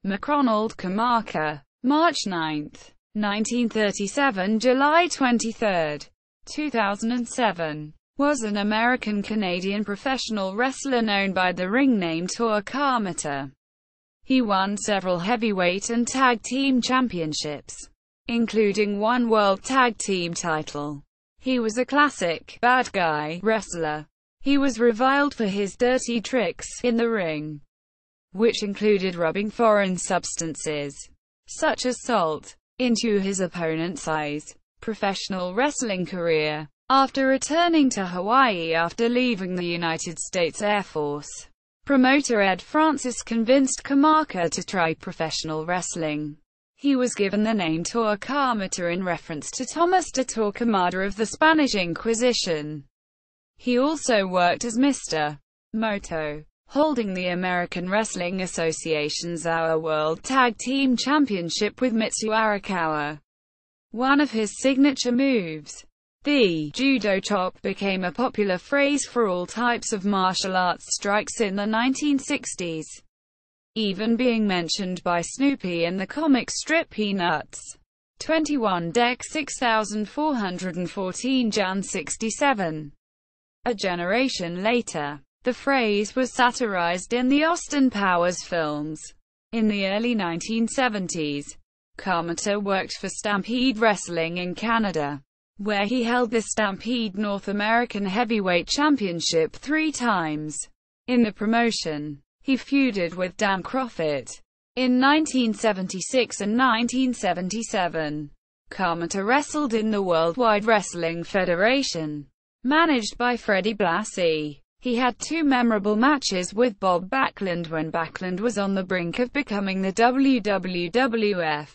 McRonald Kamaka, March 9, 1937 – July 23, 2007, was an American-Canadian professional wrestler known by the ring name Tor Kamata. He won several heavyweight and tag team championships, including one world tag team title. He was a classic bad guy wrestler. He was reviled for his dirty tricks in the ring, which included rubbing foreign substances, such as salt, into his opponent's eyes. Professional wrestling career. After returning to Hawaii after leaving the United States Air Force, promoter Ed Francis convinced Kamaka to try professional wrestling. He was given the name Tor Kamata in reference to Thomas de Tor Kamata of the Spanish Inquisition. He also worked as Mr. Moto, holding the American Wrestling Association's Our World Tag Team Championship with Mitsu Arakawa. One of his signature moves, the judo chop, became a popular phrase for all types of martial arts strikes in the 1960s, even being mentioned by Snoopy in the comic strip Peanuts. 21 Dec 6414 Jan 67. A generation later, the phrase was satirized in the Austin Powers films. In the early 1970s, Kamata worked for Stampede Wrestling in Canada, where he held the Stampede North American Heavyweight Championship 3 times. In the promotion, he feuded with Dan Crawford. In 1976 and 1977, Kamata wrestled in the Worldwide Wrestling Federation, managed by Freddie Blassie. He had 2 memorable matches with Bob Backlund when Backlund was on the brink of becoming the WWF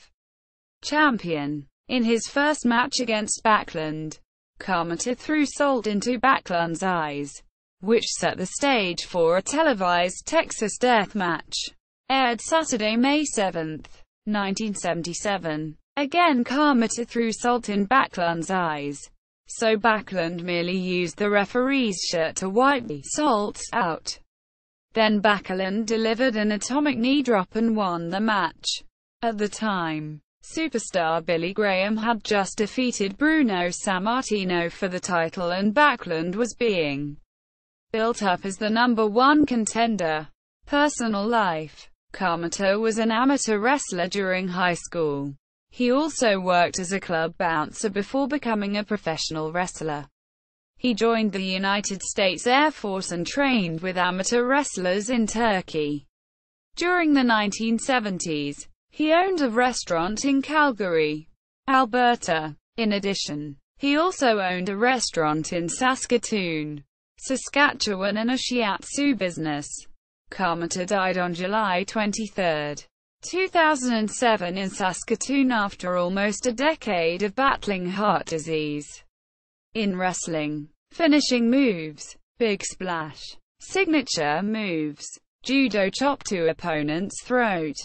champion. In his first match against Backlund, Kamata threw salt into Backlund's eyes, which set the stage for a televised Texas death match, aired Saturday, May 7, 1977. Again, Kamata threw salt in Backlund's eyes, so Backlund merely used the referee's shirt to wipe the salt out. Then Backlund delivered an atomic knee drop and won the match. At the time, superstar Billy Graham had just defeated Bruno Sammartino for the title, and Backlund was being built up as the #1 contender. Personal life. Kamata was an amateur wrestler during high school. He also worked as a club bouncer before becoming a professional wrestler. He joined the United States Air Force and trained with amateur wrestlers in Turkey. During the 1970s, he owned a restaurant in Calgary, Alberta. In addition, he also owned a restaurant in Saskatoon, Saskatchewan, and a shiatsu business. Kamata died on July 23, 2007 in Saskatoon after almost a decade of battling heart disease. In wrestling, finishing moves, big splash, signature moves, judo chop to opponent's throat,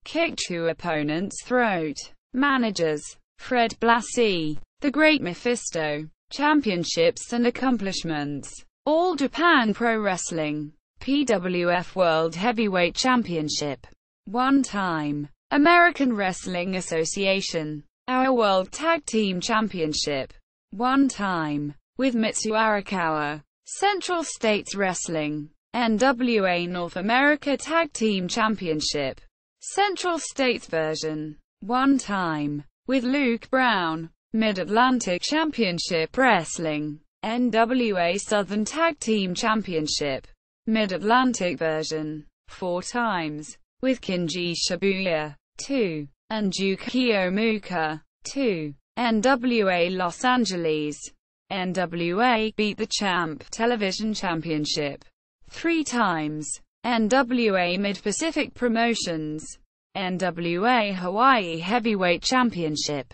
kick to opponent's throat. Managers: Fred Blassie, The Great Mephisto. Championships and accomplishments: All Japan Pro Wrestling, PWF World Heavyweight Championship, 1 time, American Wrestling Association, Our World Tag Team Championship, 1 time, with Mitsu Arakawa, Central States Wrestling, NWA North America Tag Team Championship, Central States version, 1 time, with Luke Brown, Mid-Atlantic Championship Wrestling, NWA Southern Tag Team Championship, Mid-Atlantic version, 4 times, with Kinji Shibuya, 2, and Yuka Kiyomuka, 2. NWA Los Angeles, NWA Beat the Champ Television Championship, 3 times, NWA Mid-Pacific Promotions, NWA Hawaii Heavyweight Championship,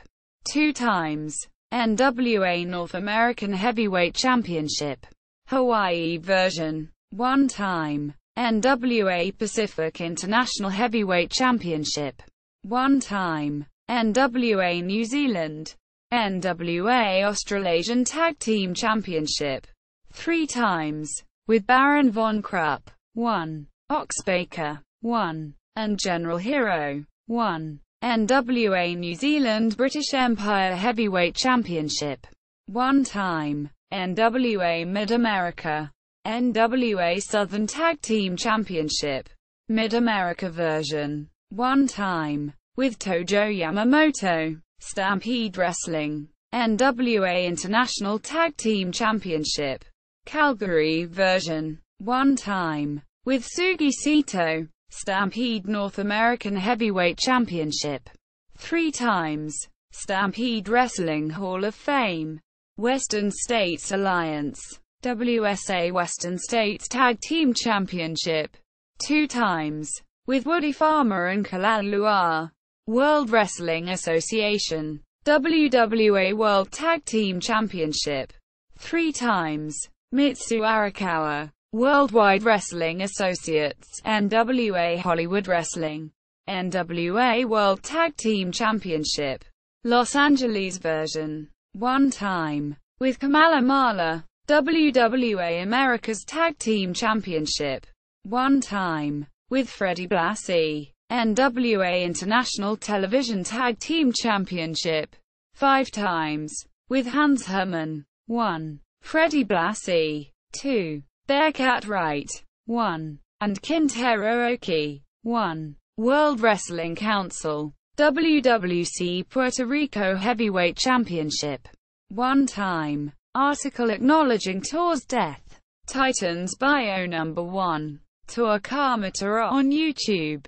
2 times, NWA North American Heavyweight Championship, Hawaii version, 1 time, NWA Pacific International Heavyweight Championship, 1 time, NWA New Zealand, NWA Australasian Tag Team Championship, 3 times, with Baron von Krupp, 1, Oxbaker, 1, and General Hero. 1. NWA New Zealand British Empire Heavyweight Championship. 1 time. NWA Mid-America. NWA Southern Tag Team Championship. Mid-America version. 1 time. With Tojo Yamamoto. Stampede Wrestling. NWA International Tag Team Championship. Calgary version. 1 time. With Sugi Sato. Stampede North American Heavyweight Championship. 3 times. Stampede Wrestling Hall of Fame. Western States Alliance. WSA Western States Tag Team Championship. 2 times. With Woody Farmer and Kalalua. World Wrestling Association. WWA World Tag Team Championship. 3 times. Mitsu Arakawa. Worldwide Wrestling Associates. NWA Hollywood Wrestling. NWA World Tag Team Championship. Los Angeles version. 1 time. With Kamala Mala. WWA America's Tag Team Championship. 1 time. With Freddie Blassie. NWA International Television Tag Team Championship. 5 times. With Hans Hermann. 1. Freddie Blassie. 2. Bearcat Wright. 1. And Kintaro Oki. 1. World Wrestling Council. WWC Puerto Rico Heavyweight Championship. 1 time. Article acknowledging Tor's death. Titans Bio Number 1. Tor Kamata on YouTube.